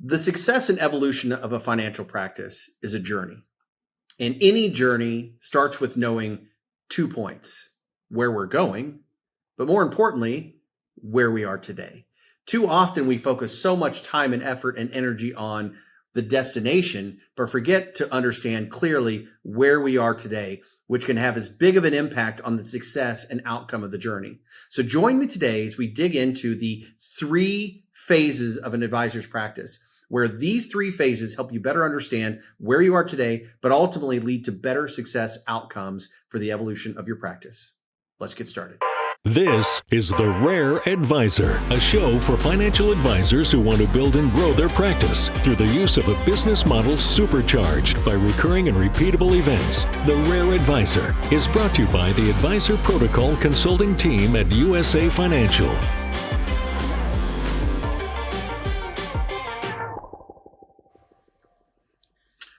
The success and evolution of a financial practice is a journey. And any journey starts with knowing 2 points: where we're going, but more importantly, where we are today. Too often we focus so much time and effort and energy on the destination, but forget to understand clearly where we are today, which can have as big of an impact on the success and outcome of the journey. So join me today as we dig into the 3 phases of an advisor's practice, where these 3 phases help you better understand where you are today, but ultimately lead to better success outcomes for the evolution of your practice. Let's get started. This is The Rare Advisor, a show for financial advisors who want to build and grow their practice through the use of a business model supercharged by recurring and repeatable events. The Rare Advisor is brought to you by the Advisor Protocol Consulting Team at USA Financial.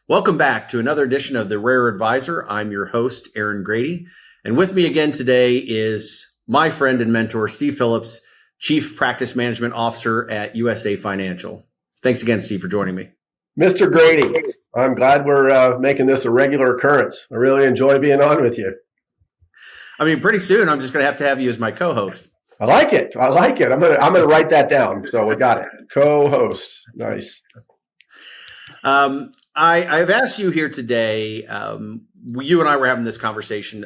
Welcome back to another edition of The Rare Advisor. I'm your host, Aaron Grady. And with me again today is my friend and mentor, Steve Phillips, Chief Practice Management Officer at USA Financial. Thanks again, Steve, for joining me. Mr. Grady, I'm glad we're making this a regular occurrence. I really enjoy being on with you. I mean, pretty soon I'm just going to have you as my co-host. I like it. I'm gonna write that down. So we got it. Co-host. Nice. I've asked you here today. You and I were having this conversation.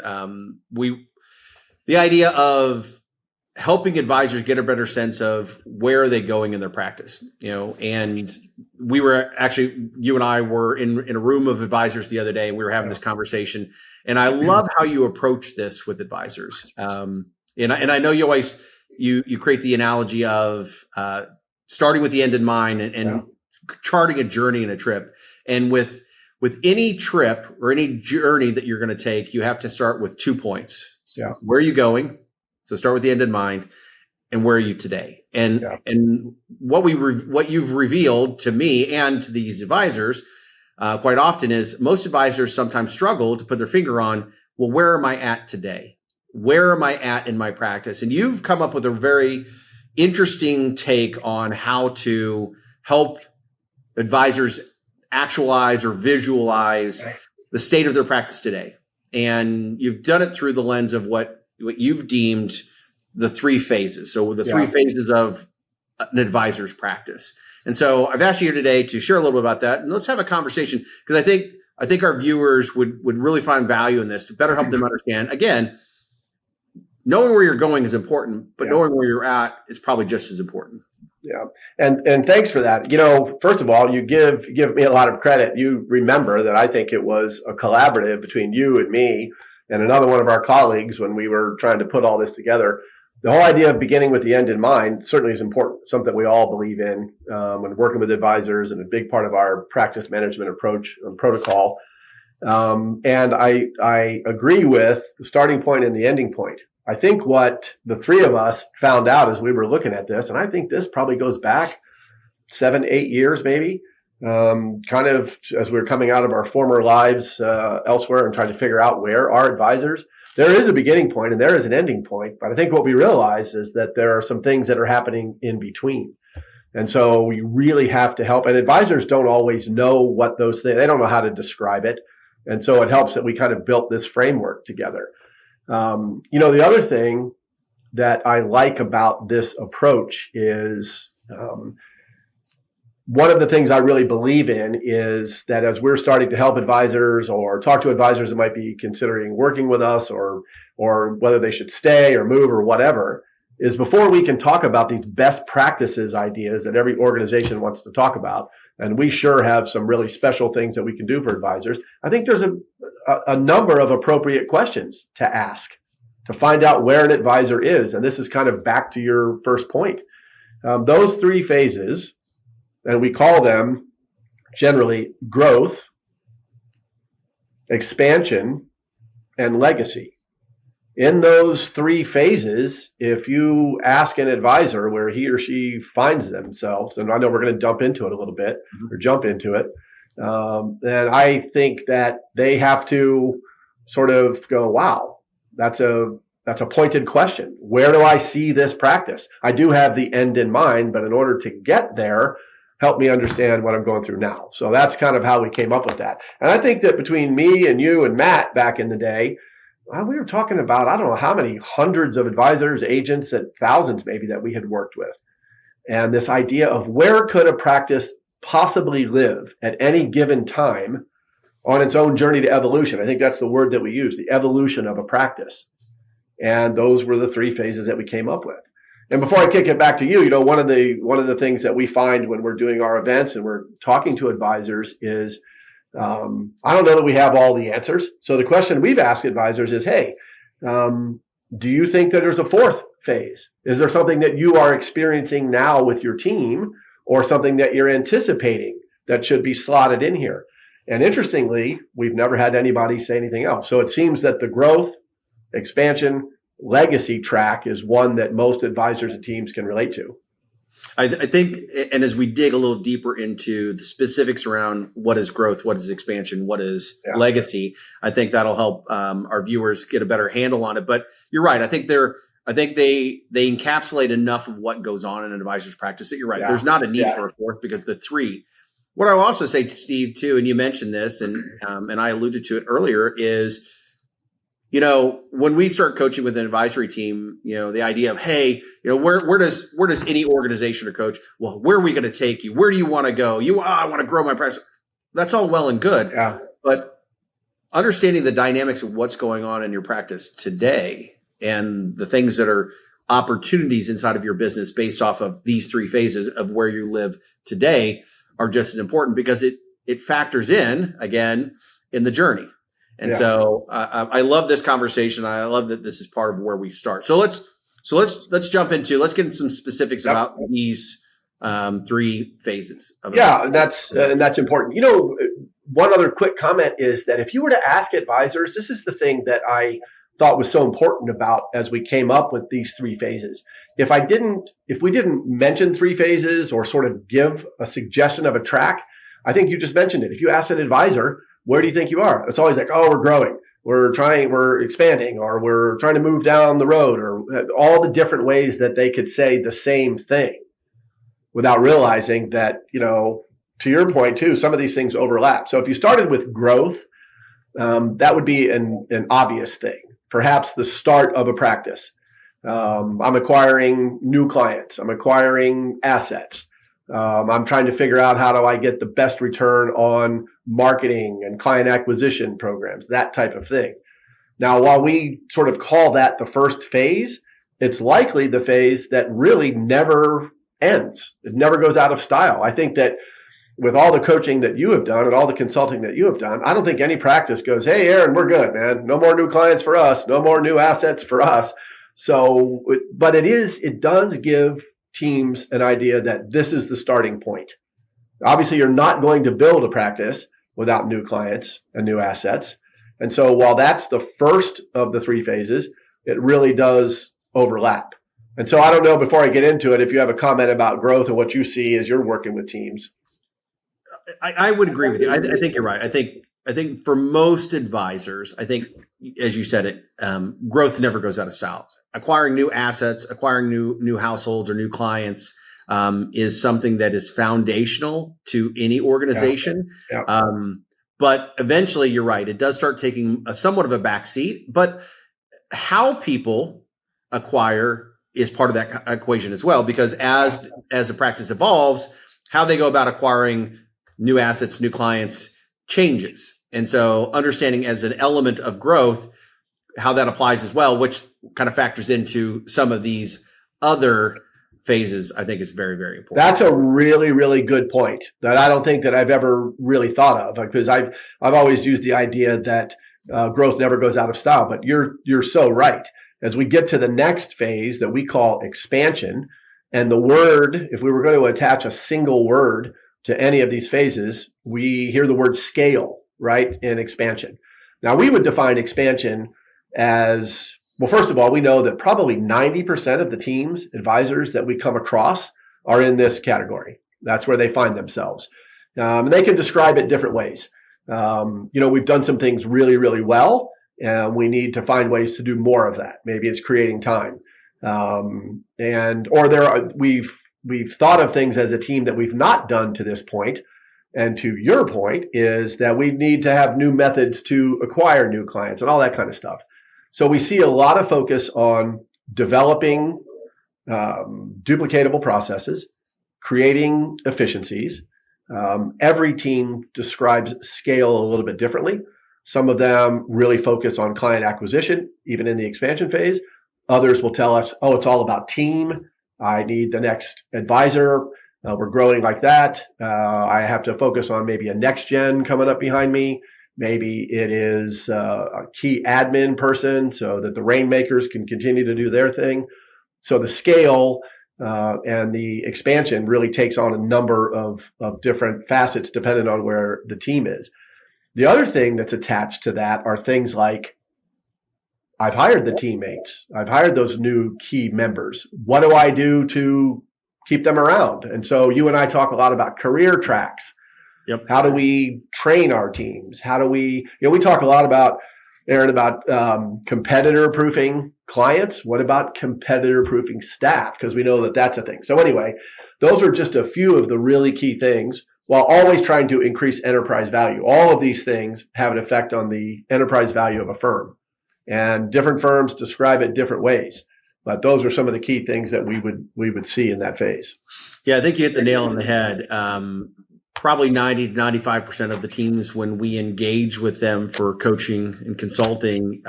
The idea of helping advisors get a better sense of where are they going in their practice, and you and I were in a room of advisors the other day, and we were having this conversation, and I love how you approach this with advisors. And I know you always, you create the analogy of, starting with the end in mind and charting a journey and a trip. And with any trip or any journey that you're going to take, you have to start with 2 points. Yeah. Where are you going? So start with the end in mind, and where are you today? And what you've revealed to me and to these advisors quite often is most advisors sometimes struggle to put their finger on, well, where am I at today? Where am I at in my practice? And you've come up with a very interesting take on how to help advisors actualize or visualize the state of their practice today. And you've done it through the lens of what you've deemed the 3 phases. So the 3 phases of an advisor's practice. And so I've asked you here today to share a little bit about that. And let's have a conversation, because I think our viewers would really find value in this to better help them understand. Again, knowing where you're going is important, but knowing where you're at is probably just as important. Yeah. And thanks for that. First of all, you give me a lot of credit. You remember that I think it was a collaborative between you and me and another one of our colleagues when we were trying to put all this together. The whole idea of beginning with the end in mind certainly is important, something we all believe in when working with advisors, and a big part of our practice management approach and protocol. And I agree with the starting point and the ending point. I think what the 3 of us found out as we were looking at this, and I think this probably goes back 7, 8 years, maybe, kind of as we were coming out of our former lives elsewhere and trying to figure out where our advisors, there is a beginning point and there is an ending point. But I think what we realized is that there are some things that are happening in between. And so we really have to help. And advisors don't always know what those things, they don't know how to describe it. And so it helps that we kind of built this framework together. The other thing that I like about this approach is one of the things I really believe in is that as we're starting to help advisors or talk to advisors that might be considering working with us or whether they should stay or move or whatever, is before we can talk about these best practices ideas that every organization wants to talk about, and we sure have some really special things that we can do for advisors, I think there's a number of appropriate questions to ask to find out where an advisor is. And this is kind of back to your first point. Those 3 phases, and we call them generally growth, expansion, and legacy. In those 3 phases, if you ask an advisor where he or she finds themselves, and I know we're going to jump into it a little bit, then I think that they have to sort of go, wow, that's a pointed question. Where do I see this practice? I do have the end in mind, but in order to get there, help me understand what I'm going through now. So that's kind of how we came up with that. And I think that between me and you and Matt back in the day, we were talking about, I don't know how many hundreds of advisors, agents, and thousands maybe that we had worked with. And this idea of where could a practice possibly live at any given time on its own journey to evolution. I think that's the word that we use, the evolution of a practice. And those were the three phases that we came up with. And before I kick it back to you, one of the things that we find when we're doing our events and we're talking to advisors is, I don't know that we have all the answers. So the question we've asked advisors is, hey, do you think that there's a fourth phase? Is there something that you are experiencing now with your team or something that you're anticipating that should be slotted in here? And interestingly, we've never had anybody say anything else. So it seems that the growth, expansion, legacy track is one that most advisors and teams can relate to. I think, and as we dig a little deeper into the specifics around what is growth, what is expansion, what is legacy, I think that'll help our viewers get a better handle on it. But you're right. I think they encapsulate enough of what goes on in an advisor's practice that you're right. Yeah. There's not a need for a fourth because the three. What I will also say to Steve too, and you mentioned this, and I alluded to it earlier, is when we start coaching with an advisory team, the idea of, hey, where does any organization or coach, well, where are we going to take you? Where do you want to go? I want to grow my practice. That's all well and good. Yeah. But understanding the dynamics of what's going on in your practice today and the things that are opportunities inside of your business based off of these three phases of where you live today are just as important because it factors in, again, in the journey. And so I love this conversation. I love that this is part of where we start. So let's jump into, let's get into some specifics about these three phases. And that's important. One other quick comment is that if you were to ask advisors, this is the thing that I thought was so important about as we came up with these three phases. If we didn't mention three phases or sort of give a suggestion of a track, I think you just mentioned it. If you ask an advisor, where do you think you are? It's always like, oh, we're growing, we're expanding, or we're trying to move down the road, or all the different ways that they could say the same thing without realizing that, to your point too, some of these things overlap. So if you started with growth, that would be an obvious thing, perhaps the start of a practice. I'm acquiring new clients. I'm acquiring assets. I'm trying to figure out how do I get the best return on marketing and client acquisition programs, that type of thing. Now, while we sort of call that the first phase, it's likely the phase that really never ends. It never goes out of style. I think that with all the coaching that you have done and all the consulting that you have done, I don't think any practice goes, hey, Aaron, we're good, man. No more new clients for us. No more new assets for us. So, but it does give teams an idea that this is the starting point. Obviously, you're not going to build a practice without new clients and new assets. And so while that's the first of the three phases, it really does overlap. And so I don't know, before I get into it, if you have a comment about growth and what you see as you're working with teams. I would agree with you. I think you're right. I think for most advisors, I think, as you said it, growth never goes out of style. Acquiring new assets, acquiring new households or new clients is something that is foundational to any organization. Yeah. But eventually, you're right, it does start taking somewhat of a backseat. But how people acquire is part of that equation as well, because as the practice evolves, how they go about acquiring new assets, new clients changes. And so understanding as an element of growth, how that applies as well, which kind of factors into some of these other phases, I think is very, very important. That's a really, really good point that I don't think that I've ever really thought of, because I've always used the idea that growth never goes out of style, but you're so right. As we get to the next phase that we call expansion, and the word, if we were going to attach a single word to any of these phases, we hear the word scale, right, in expansion. Now, we would define expansion as, well, first of all, we know that probably 90% of the teams, advisors that we come across are in this category. That's where they find themselves. And they can describe it different ways. We've done some things really, really well, and we need to find ways to do more of that. Maybe it's creating time. We've we've thought of things as a team that we've not done to this point. And to your point is that we need to have new methods to acquire new clients and all that kind of stuff. So we see a lot of focus on developing duplicatable processes, creating efficiencies. Every team describes scale a little bit differently. Some of them really focus on client acquisition, even in the expansion phase. Others will tell us, oh, it's all about team. I need the next advisor. We're growing like that. I have to focus on maybe a next gen coming up behind me. Maybe it is a key admin person so that the rainmakers can continue to do their thing. So the scale and the expansion really takes on a number of different facets depending on where the team is. The other thing that's attached to that are things like, I've hired the teammates. I've hired those new key members. What do I do to keep them around? And so you and I talk a lot about career tracks. Yep. How do we train our teams? How do we, we talk a lot about, Aaron, about competitor proofing clients. What about competitor proofing staff? Because we know that that's a thing. So anyway, those are just a few of the really key things while always trying to increase enterprise value. All of these things have an effect on the enterprise value of a firm. And different firms describe it different ways. But those are some of the key things that we would see in that phase. Yeah, I think you hit the nail on the head. Probably 90 to 95% of the teams, when we engage with them for coaching and consulting,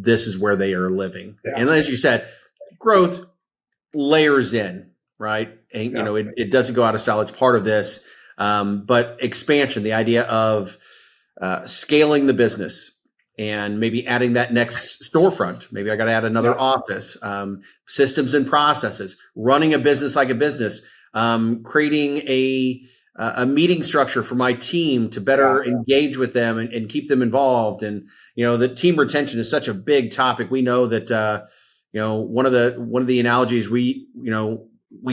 this is where they are living. Yeah. And as you said, growth layers in, right? And, it doesn't go out of style. It's part of this. But expansion, the idea of scaling the business, and maybe adding that next storefront. Maybe I got to add another office, systems and processes, running a business like a business, creating a meeting structure for my team to better engage with them and keep them involved. And, the team retention is such a big topic. We know that, one of the analogies we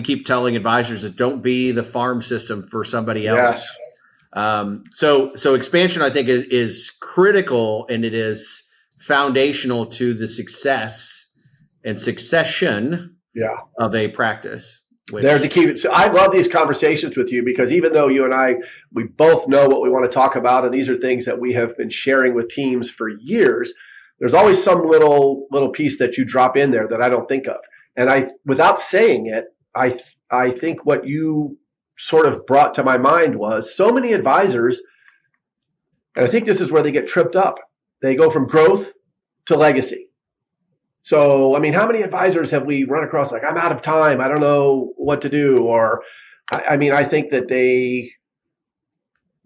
keep telling advisors is don't be the farm system for somebody else. Yes. So expansion, I think, is critical, and it is foundational to the success and succession of a practice. There's the key. So I love these conversations with you because even though you and I, we both know what we want to talk about, and these are things that we have been sharing with teams for years, there's always some little piece that you drop in there that I don't think of. And without saying it, I think what you sort of brought to my mind was so many advisors, and I think this is where they get tripped up. They go from growth to legacy. So, how many advisors have we run across like, I'm out of time, I don't know what to do? Or, I think that they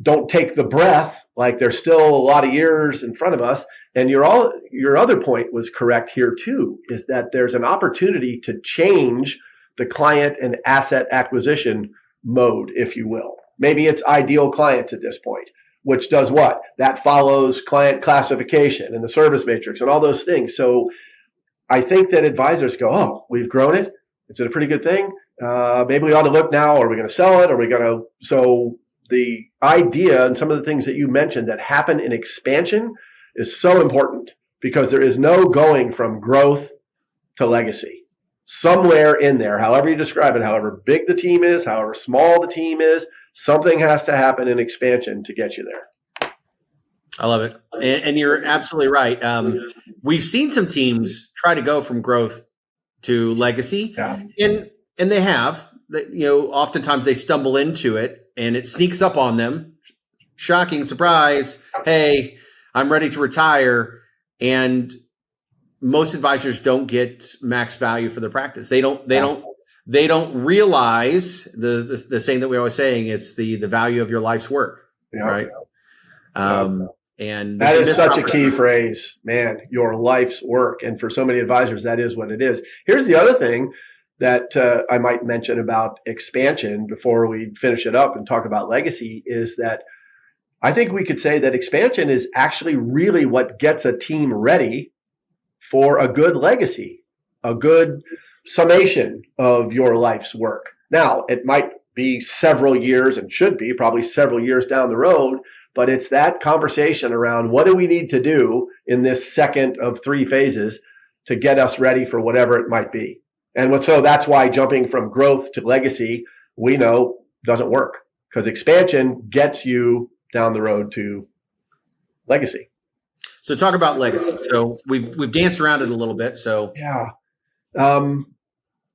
don't take the breath, like there's still a lot of years in front of us. And your other point was correct here too, is that there's an opportunity to change the client and asset acquisition mode, if you will. Maybe it's ideal clients at this point, which does what? That follows client classification and the service matrix and all those things. So I think that advisors go, oh, we've grown it. It's a pretty good thing. Maybe we ought to look now. Are we going to sell it? Are we going to? So the idea and some of the things that you mentioned that happen in expansion is so important because there is no going from growth to legacy. Somewhere in there, however you describe it, however big the team is, however small the team is, something has to happen in expansion to get you there. I love it. And you're absolutely right. We've seen some teams try to go from growth to legacy, and they have. Oftentimes they stumble into it and it sneaks up on them. Shocking surprise. Hey, I'm ready to retire. And most advisors don't get max value for their practice. They don't realize the saying that we're always saying, it's the value of your life's work, right? And that is such a key phrase, man, your life's work. And for so many advisors, that is what it is. Here's the other thing that I might mention about expansion before we finish it up and talk about legacy is that I think we could say that expansion is actually really what gets a team ready for a good legacy, a good summation of your life's work. Now, it might be several years and should be probably several years down the road, but it's that conversation around what do we need to do in this second of three phases to get us ready for whatever it might be. So that's why jumping from growth to legacy, we know doesn't work, because expansion gets you down the road to legacy. So talk about legacy. So we've danced around it a little bit. So Yeah.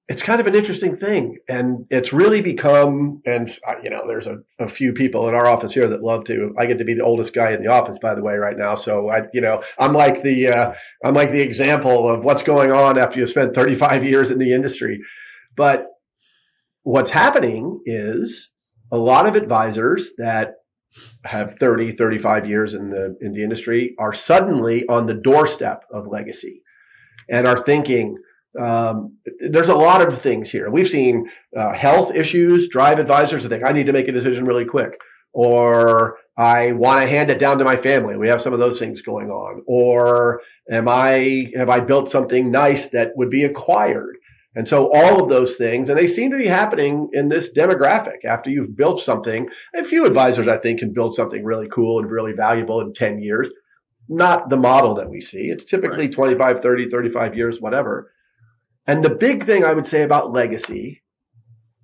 It's kind of an interesting thing, and it's really become, and there's a few people in our office here that love to, I get to be the oldest guy in the office, by the way, right now. So I'm like the example of what's going on after you spend 35 years in the industry. But what's happening is a lot of advisors that have 30, 35 years in the industry are suddenly on the doorstep of legacy and are thinking, there's a lot of things here. We've seen health issues drive advisors to think, I need to make a decision really quick, or I want to hand it down to my family. We have some of those things going on. Or have I built something nice that would be acquired? And so all of those things, and they seem to be happening in this demographic. After you've built something, a few advisors, I think, can build something really cool and really valuable in 10 years. Not the model that we see. It's typically 25, 30, 35 years, whatever. And the big thing I would say about legacy,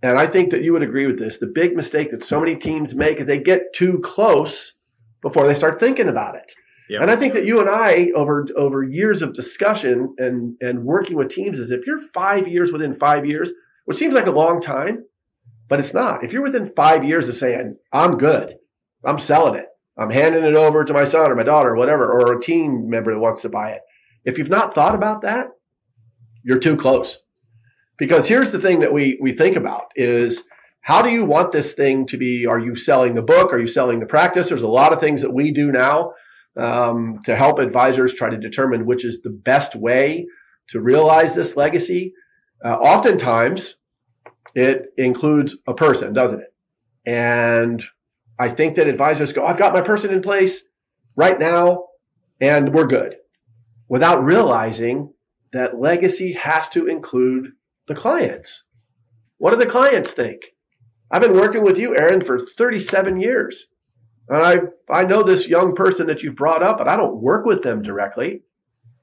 and I think that you would agree with this, the big mistake that so many teams make is they get too close before they start thinking about it. Yep. And I think that you and I, over years of discussion and working with teams, is if you're 5 years within 5 years, which seems like a long time, but it's not. If you're within 5 years of saying, I'm good, I'm selling it, I'm handing it over to my son or my daughter or whatever, or a team member that wants to buy it. If you've not thought about that, you're too close. Because here's the thing that we think about is, how do you want this thing to be? Are you selling the book? Are you selling the practice? There's a lot of things that we do now to help advisors try to determine which is the best way to realize this legacy. Oftentimes, it includes a person, doesn't it? And I think that advisors go, I've got my person in place right now, and we're good, without realizing that legacy has to include the clients. What do the clients think? I've been working with you, Aaron, for 37 years. And I know this young person that you've brought up, but I don't work with them directly.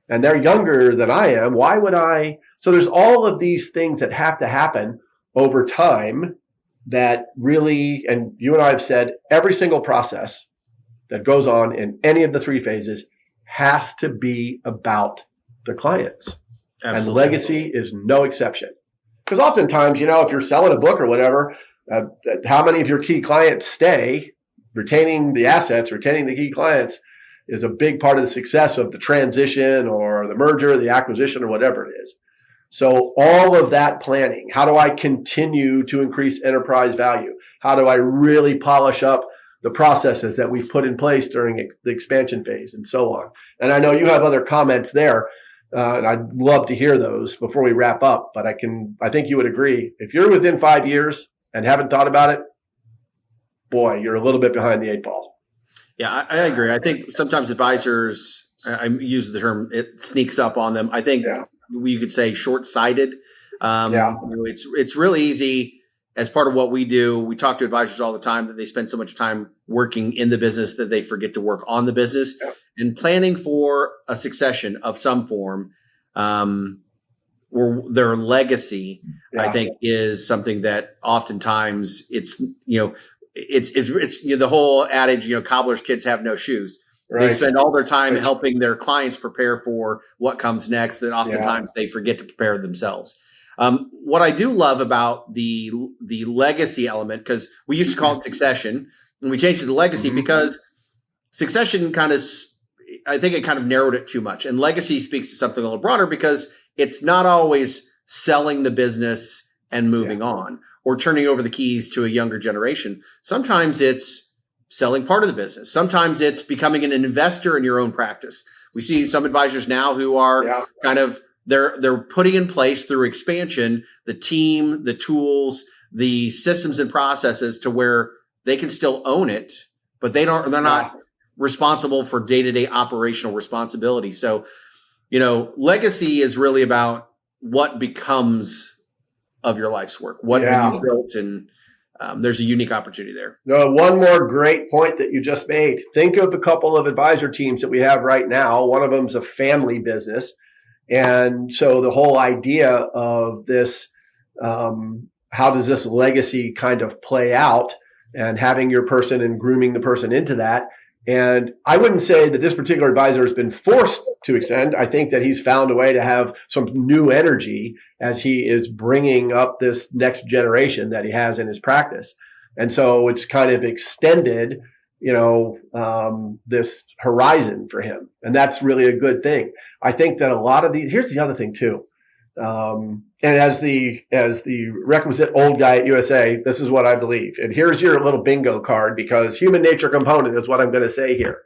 And they're younger than I am. Why would I? So there's all of these things that have to happen over time that really, and you and I have said, every single process that goes on in any of the three phases has to be about the clients. Absolutely. And legacy is no exception. Because oftentimes, if you're selling a book or whatever, how many of your key clients stay? Retaining the assets, retaining the key clients is a big part of the success of the transition or the merger, the acquisition, or whatever it is. So all of that planning, how do I continue to increase enterprise value? How do I really polish up the processes that we've put in place during the expansion phase and so on? And I know you have other comments there. And I'd love to hear those before we wrap up, but I think you would agree. If you're within 5 years and haven't thought about it, boy, you're a little bit behind the eight ball. Yeah, I agree. I think sometimes advisors, I use the term, it sneaks up on them. I think you could say short-sighted. It's really easy. As part of what we do, we talk to advisors all the time that they spend so much time working in the business that they forget to work on the business. Yeah. And planning for a succession of some form, or their legacy, I think, is something that oftentimes it's the whole adage, cobbler's kids have no shoes. Right. They spend all their time helping their clients prepare for what comes next, that oftentimes they forget to prepare themselves. What I do love about the legacy element, because we used to call it succession, and we changed it to legacy because succession I think it kind of narrowed it too much. And legacy speaks to something a little broader, because it's not always selling the business and moving on, or turning over the keys to a younger generation. Sometimes it's selling part of the business. Sometimes it's becoming an investor in your own practice. We see some advisors now who are they're putting in place through expansion the team, the tools, the systems and processes to where they can still own it, but they're not responsible for day-to-day operational responsibility. So, legacy is really about what becomes of your life's work. What have you built? And there's a unique opportunity there. No, one more great point that you just made. Think of a couple of advisor teams that we have right now. One of them's a family business. And so the whole idea of this, how does this legacy kind of play out, and having your person and grooming the person into that. And I wouldn't say that this particular advisor has been forced to extend. I think that he's found a way to have some new energy as he is bringing up this next generation that he has in his practice. And so it's kind of extended, this horizon for him. And that's really a good thing. I think that a lot of these, here's the other thing too. And as the requisite old guy at USA, this is what I believe. And here's your little bingo card, because human nature component is what I'm going to say here.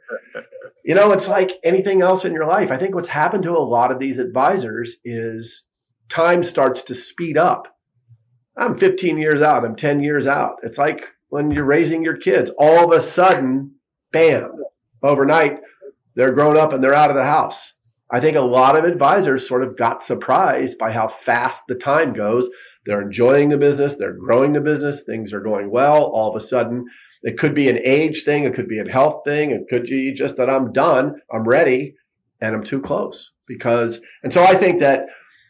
It's like anything else in your life. I think what's happened to a lot of these advisors is time starts to speed up. I'm 15 years out. I'm 10 years out. It's like when you're raising your kids, all of a sudden, bam, overnight, they're grown up and they're out of the house. I think a lot of advisors sort of got surprised by how fast the time goes. They're enjoying the business. They're growing the business. Things are going well. All of a sudden, it could be an age thing. It could be a health thing. It could be just that I'm done. I'm ready and I'm too close and so I think that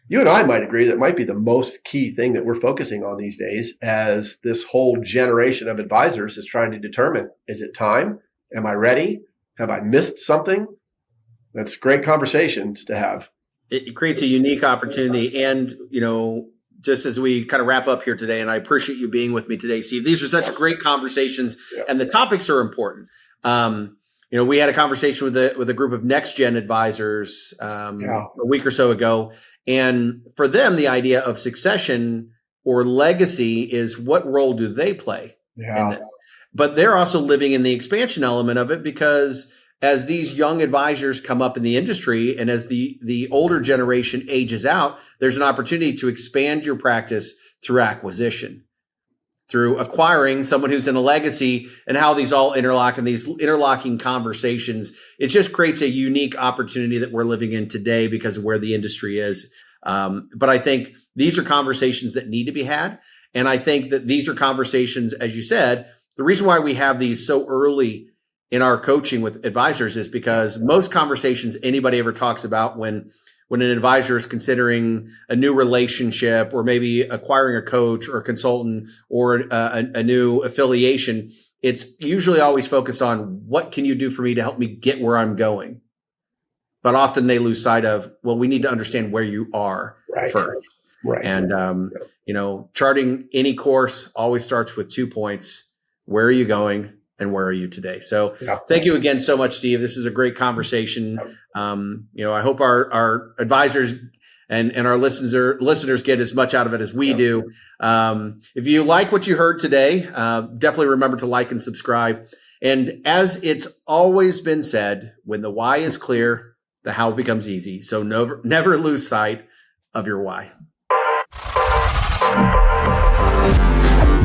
you and I might agree that might be the most key thing that we're focusing on these days as this whole generation of advisors is trying to determine, is it time? Am I ready? Have I missed something? That's great conversations to have. It creates a unique opportunity. And, just as we kind of wrap up here today, and I appreciate you being with me today, Steve, these are such great conversations and the topics are important. We had a conversation with a group of next gen advisors a week or so ago. And for them, the idea of succession or legacy is what role do they play in this? But they're also living in the expansion element of it, because as these young advisors come up in the industry and as the older generation ages out, there's an opportunity to expand your practice through acquisition, through acquiring someone who's in a legacy, and how these all interlock and these interlocking conversations. It just creates a unique opportunity that we're living in today because of where the industry is. But I think these are conversations that need to be had. And I think that these are conversations, as you said, the reason why we have these so early in our coaching with advisors is because most conversations anybody ever talks about when an advisor is considering a new relationship or maybe acquiring a coach or a consultant or a new affiliation, it's usually always focused on what can you do for me to help me get where I'm going? But often they lose sight of, well, we need to understand where you are first. Right. And, charting any course always starts with 2 points. Where are you going? And where are you today? So thank you again so much, Steve. This is a great conversation. I hope our advisors and our listeners get as much out of it as we do. If you like what you heard today, definitely remember to like and subscribe. And as it's always been said, when the why is clear, the how becomes easy. So never lose sight of your why.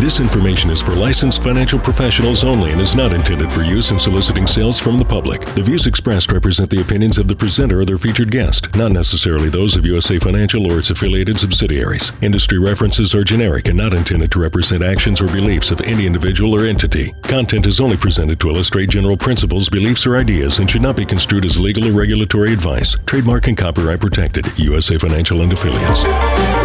This information is for licensed financial professionals only and is not intended for use in soliciting sales from the public. The views expressed represent the opinions of the presenter or their featured guest, not necessarily those of USA Financial or its affiliated subsidiaries. Industry references are generic and not intended to represent actions or beliefs of any individual or entity. Content is only presented to illustrate general principles, beliefs, or ideas and should not be construed as legal or regulatory advice. Trademark and copyright protected. USA Financial and Affiliates.